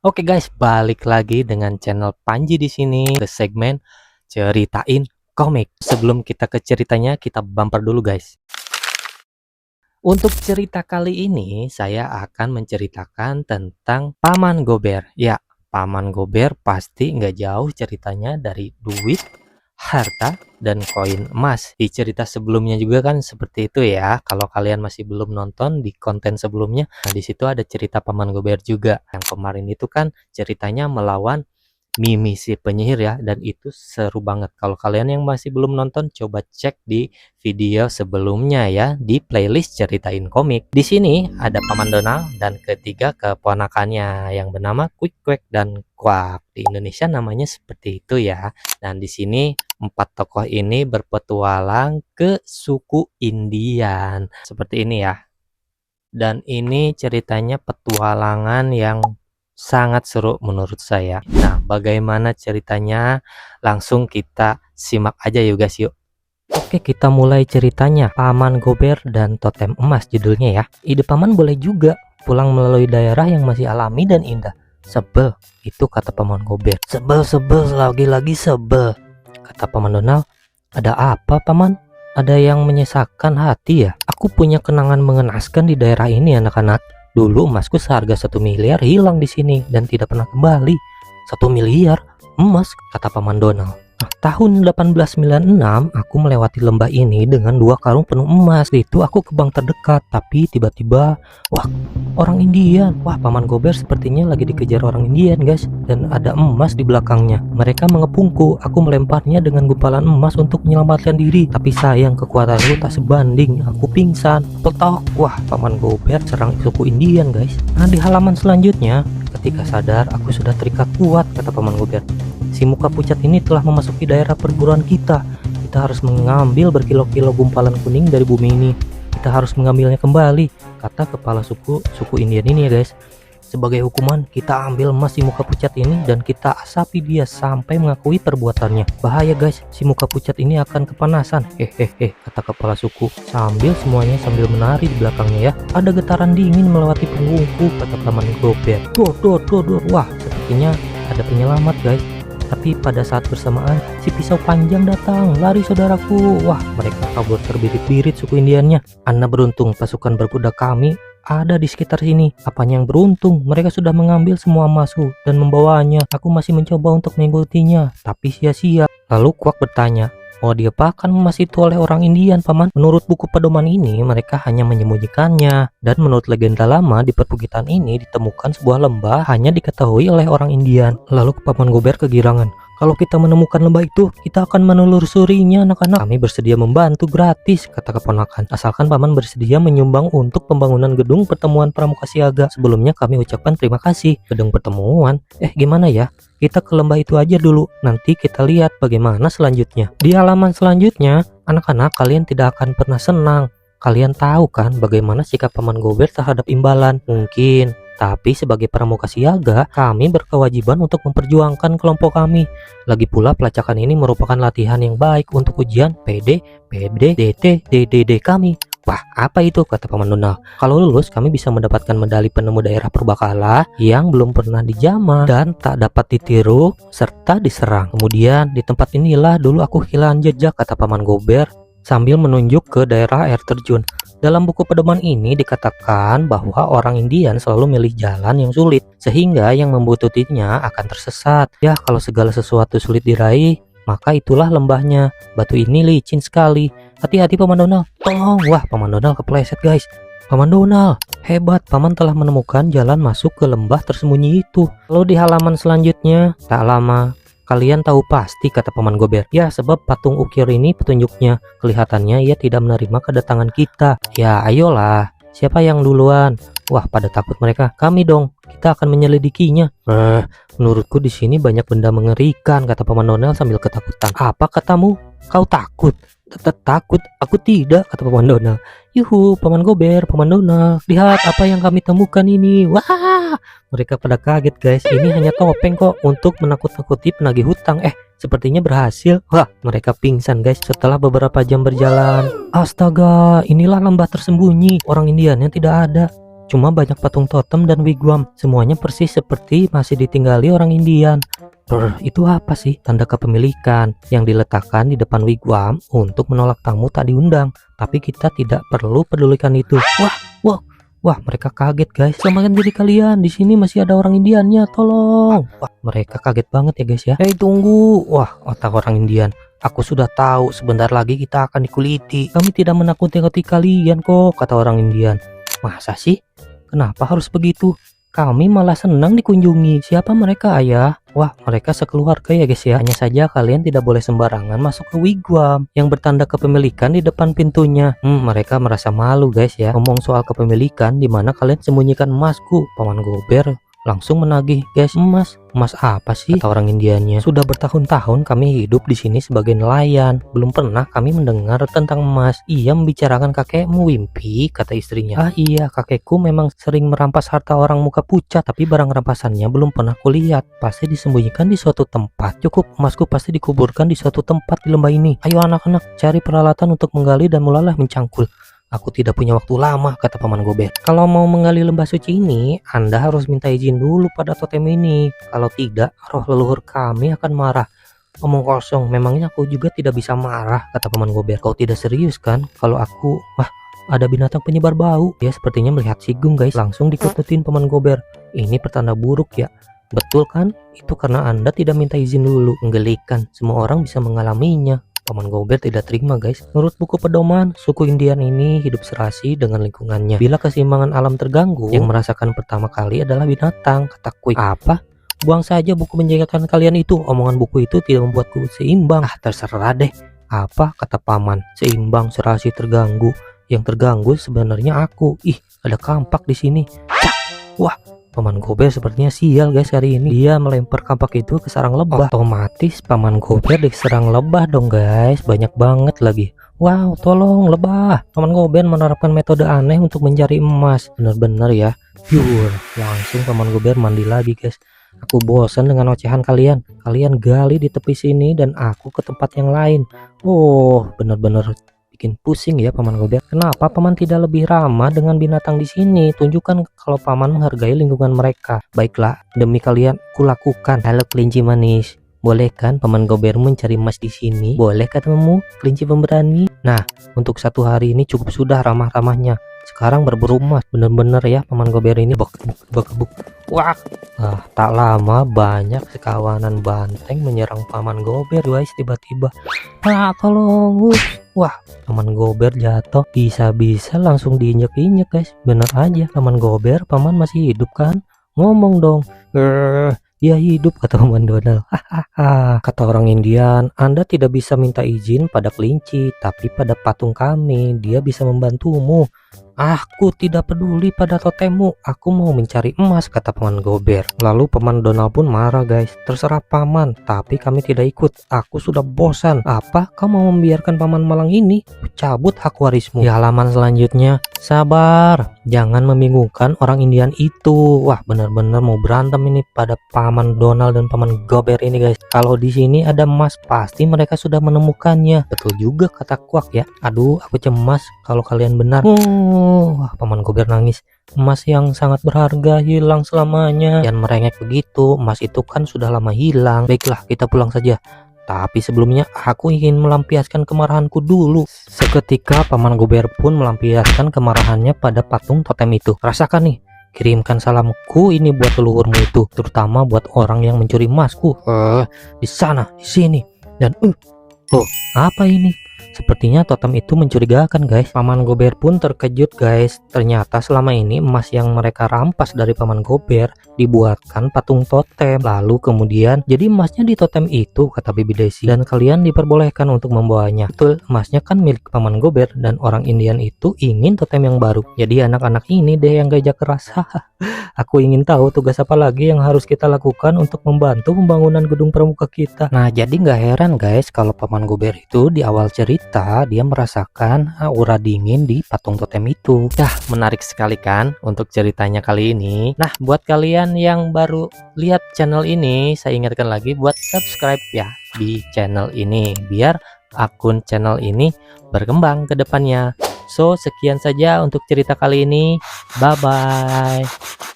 Oke guys, balik lagi dengan channel Panji di sini ke segmen ceritain komik. Sebelum kita ke ceritanya, kita bumper dulu guys. Untuk cerita kali ini, saya akan menceritakan tentang Paman Gober. Ya, Paman Gober pasti nggak jauh ceritanya dari duit, harta, dan koin emas. Di cerita sebelumnya juga kan seperti itu ya. Kalau kalian masih belum nonton di konten sebelumnya, nah di situ ada cerita Paman Gober juga. Yang kemarin itu kan ceritanya melawan Mimi si penyihir ya, dan itu seru banget. Kalau kalian yang masih belum nonton, coba cek di video sebelumnya ya, di playlist ceritain komik. Di sini ada Paman Donald dan ketiga keponakannya yang bernama Quick Quack dan Quack. Di Indonesia namanya seperti itu ya. Dan di sini empat tokoh ini berpetualang ke suku Indian. Seperti ini ya. Dan ini ceritanya petualangan yang sangat seru menurut saya. Nah, bagaimana ceritanya? Langsung kita simak aja yuk guys yuk. Oke, kita mulai ceritanya. Paman Gober dan Totem Emas judulnya ya. Ide paman boleh juga pulang melalui daerah yang masih alami dan indah. Sebel, itu kata Paman Gober. Sebel, lagi-lagi sebel, kata Paman Donald. Ada apa paman? Ada yang menyesakkan hati ya? Aku punya kenangan mengenaskan di daerah ini anak-anak. Dulu emasku seharga 1 miliar hilang di sini dan tidak pernah kembali. 1 miliar emas, kata Paman Donald. Nah, tahun 1896 aku melewati lembah ini dengan 2 karung penuh emas. Itu aku ke bank terdekat, tapi tiba-tiba, wah, orang Indian. Wah, Paman Gober sepertinya lagi dikejar orang Indian guys, dan ada emas di belakangnya. Mereka mengepungku. Aku melemparnya dengan gumpalan emas untuk menyelamatkan diri, tapi sayang kekuatanku tak sebanding. Aku pingsan. Petok. Wah, Paman Gober serang suku Indian guys. Nah, di halaman selanjutnya, ketika sadar aku sudah terikat kuat, kata Paman Gober. Si muka pucat ini telah memasuki daerah perguruan kita. Kita harus mengambil berkilo-kilo gumpalan kuning dari bumi ini. Kita harus mengambilnya kembali, kata kepala suku Indian ini ya guys. Sebagai hukuman, kita ambil emas si muka pucat ini dan kita asapi dia sampai mengakui perbuatannya. Bahaya guys, si muka pucat ini akan kepanasan. Hehehe, kata kepala suku sambil menari di belakangnya ya. Ada getaran dingin melewati punggungku, kata Paman Gober. Dor. Wah, sepertinya ada penyelamat guys. Tapi pada saat bersamaan, si pisau panjang datang. Lari saudaraku. Wah, mereka kabur terbirit-birit suku Indiannya. Anda beruntung, pasukan berkuda kami ada di sekitar sini. Apanya yang beruntung? Mereka sudah mengambil semua emasku dan membawanya. Aku masih mencoba untuk mengikutinya, tapi sia-sia. Lalu Quack bertanya, mau diapakan emas itu oleh orang Indian, paman? Menurut buku pedoman ini, mereka hanya menyembunyikannya. Dan menurut legenda lama, di perbukitan ini ditemukan sebuah lembah hanya diketahui oleh orang Indian. Lalu Paman Gober kegirangan. Kalau kita menemukan lembah itu, kita akan menelusurinya anak-anak. Kami bersedia membantu gratis, kata keponakan. Asalkan paman bersedia menyumbang untuk pembangunan gedung pertemuan pramuka siaga. Sebelumnya kami ucapkan terima kasih. Gedung pertemuan? Gimana ya? Kita ke lembah itu aja dulu. Nanti kita lihat bagaimana selanjutnya. Di halaman selanjutnya, anak-anak, kalian tidak akan pernah senang. Kalian tahu kan bagaimana sikap Paman Gober terhadap imbalan? Mungkin. Tapi sebagai pramuka siaga, kami berkewajiban untuk memperjuangkan kelompok kami. Lagi pula pelacakan ini merupakan latihan yang baik untuk ujian PD, DT, DDD kami. Wah, apa itu? Kata Paman Donald. Kalau lulus, kami bisa mendapatkan medali penemu daerah purbakala yang belum pernah dijamah dan tak dapat ditiru serta diserang. Kemudian di tempat inilah dulu aku kehilangan jejak, kata Paman Gober sambil menunjuk ke daerah air terjun. Dalam buku pedoman ini dikatakan bahwa orang Indian selalu milih jalan yang sulit, sehingga yang membutuhkannya akan tersesat. Ya, kalau segala sesuatu sulit diraih, maka itulah lembahnya. Batu ini licin sekali. Hati-hati Paman Donald. Tolong. Wah, Paman Donald kepleset guys. Paman Donald, hebat. Paman telah menemukan jalan masuk ke lembah tersembunyi itu. Lalu di halaman selanjutnya, tak lama, kalian tahu pasti, kata Paman Gober. Ya, sebab patung ukir ini petunjuknya. Kelihatannya ia tidak menerima kedatangan kita. Ya, ayolah. Siapa yang duluan? Wah, pada takut mereka. Kami dong. Kita akan menyelidikinya. Menurutku di sini banyak benda mengerikan, kata Paman Donald sambil ketakutan. Apa katamu? Kau takut? Takut? Aku tidak, kata Paman Donald. Yuhu, Paman Gober, Paman Donald. Lihat apa yang kami temukan ini. Wah, mereka pada kaget guys. Ini hanya topeng kok untuk menakut-nakuti penagih hutang. Sepertinya berhasil. Wah, mereka pingsan guys setelah beberapa jam berjalan. Astaga, inilah lembah tersembunyi. Orang Indiannya tidak ada. Cuma banyak patung totem dan wigwam. Semuanya persis seperti masih ditinggali orang Indian. Itu apa sih? Tanda kepemilikan yang diletakkan di depan wigwam untuk menolak tamu tak diundang. Tapi kita tidak perlu pedulikan itu. Wah, mereka kaget guys. Selamatkan diri kalian. Di sini masih ada orang Indiannya. Tolong. Wah, mereka kaget banget ya guys ya. Hei, tunggu. Wah, otak orang Indian. Aku sudah tahu. Sebentar lagi kita akan dikuliti. Kami tidak menakut-nakuti kalian kok, kata orang Indian. Masa sih? Kenapa harus begitu? Kami malah senang dikunjungi. Siapa mereka, ayah? Wah, mereka sekeluarga ya guys ya. Hanya saja kalian tidak boleh sembarangan masuk ke wigwam yang bertanda kepemilikan di depan pintunya. Mereka merasa malu guys ya. Ngomong soal kepemilikan, di mana kalian sembunyikan emasku. Paman Gober langsung menagih, guys. Emas apa sih? Kata orang Indiannya. Sudah bertahun-tahun kami hidup di sini sebagai nelayan. Belum pernah kami mendengar tentang emas. Ia membicarakan kakekmu, Wimpy, kata istrinya. Ah iya, kakekku memang sering merampas harta orang muka pucat, tapi barang rampasannya belum pernah kulihat. Pasti disembunyikan di suatu tempat. Cukup, emasku pasti dikuburkan di suatu tempat di lembah ini. Ayo anak-anak, cari peralatan untuk menggali dan mulailah mencangkul. Aku tidak punya waktu lama, kata Paman Gober. Kalau mau menggali lembah suci ini, Anda harus minta izin dulu pada totem ini. Kalau tidak, roh leluhur kami akan marah. Omong kosong, memangnya aku juga tidak bisa marah, kata Paman Gober. Kau tidak serius kan? Kalau aku, ada binatang penyebar bau. Dia sepertinya melihat Sigung guys. Langsung dikututin Paman Gober. Ini pertanda buruk ya. Betul kan? Itu karena Anda tidak minta izin dulu. Menggelikan, semua orang bisa mengalaminya. Paman Gober tidak terima guys. Menurut buku pedoman, suku Indian ini hidup serasi dengan lingkungannya. Bila keseimbangan alam terganggu, yang merasakan pertama kali adalah binatang, kata Quick. Apa? Buang saja buku menjaga kalian itu. Omongan buku itu tidak membuatku seimbang. Terserah deh. Apa? Kata Paman. Seimbang, serasi, terganggu. Yang terganggu sebenarnya aku. Ih, ada kampak di sini. Cak! Wah, Paman Gober sepertinya sial guys hari ini. Dia melempar kampak itu ke sarang lebah. Otomatis Paman Gober diserang lebah dong guys. Banyak banget lagi. Wow, tolong lebah. Paman Gober menerapkan metode aneh untuk mencari emas. Bener-bener ya. Langsung Paman Gober mandi lagi guys. Aku bosan dengan ocehan kalian. Kalian gali di tepi sini dan aku ke tempat yang lain. Oh, bener-bener bikin pusing ya Paman Gober. Kenapa Paman tidak lebih ramah dengan binatang di sini? Tunjukkan kalau Paman menghargai lingkungan mereka. Baiklah, demi kalian kulakukan. Halo kelinci manis. Boleh kan Paman Gober mencari emas di sini? Boleh katamu, kelinci pemberani? Nah, untuk satu hari ini cukup sudah ramah-ramahnya. Sekarang berburu emas. Bener-bener ya Paman Gober ini bek. Wah, tak lama banyak sekawanan banteng menyerang Paman Gober guys. Tiba-tiba, tolong. Wah, Paman Gober jatuh. Bisa-bisa langsung diinjek-injek guys. Bener aja Paman Gober. Paman masih hidup kan? Ngomong dong. Dia hidup, kata Paman Donald. Kata orang Indian, Anda tidak bisa minta izin pada kelinci, tapi pada patung kami. Dia bisa membantumu. Aku tidak peduli pada totemmu. Aku mau mencari emas, kata Paman Gober. Lalu Paman Donald pun marah guys. Terserah Paman, tapi kami tidak ikut. Aku sudah bosan. Apa? Kau mau membiarkan Paman malang ini? Cabut hak warismu. Di halaman selanjutnya, sabar. Jangan membingungkan orang Indian itu. Wah, benar-benar mau berantem ini pada Paman Donald dan Paman Gober ini guys. Kalau di sini ada emas, pasti mereka sudah menemukannya. Betul juga kata Quack ya. Aduh, aku cemas kalau kalian benar. Wah, Paman Gober nangis. Emas yang sangat berharga hilang selamanya. Jangan merengek begitu. Emas itu kan sudah lama hilang. Baiklah, kita pulang saja. Tapi sebelumnya aku ingin melampiaskan kemarahanku dulu. Seketika Paman Gober pun melampiaskan kemarahannya pada patung totem itu. Rasakan nih. Kirimkan salamku ini buat leluhurmu itu, terutama buat orang yang mencuri emasku. Di sana, di sini. Dan apa ini? Sepertinya totem itu mencurigakan guys. Paman Gober pun terkejut guys. Ternyata selama ini emas yang mereka rampas dari Paman Gober dibuatkan patung totem. Lalu kemudian jadi emasnya di totem itu, kata Bibi Daisy. Dan kalian diperbolehkan untuk membawanya. Betul, emasnya kan milik Paman Gober dan orang Indian itu ingin totem yang baru. Jadi anak-anak ini deh yang gajah keras. Aku ingin tahu tugas apa lagi yang harus kita lakukan untuk membantu pembangunan gedung pramuka kita. Nah, jadi nggak heran guys kalau Paman Gober itu di awal cerita dia merasakan aura dingin di patung totem itu. Menarik sekali kan untuk ceritanya kali ini. Nah, buat kalian yang baru lihat channel ini, saya ingatkan lagi buat subscribe ya di channel ini biar akun channel ini berkembang ke depannya. So, sekian saja untuk cerita kali ini. Bye bye.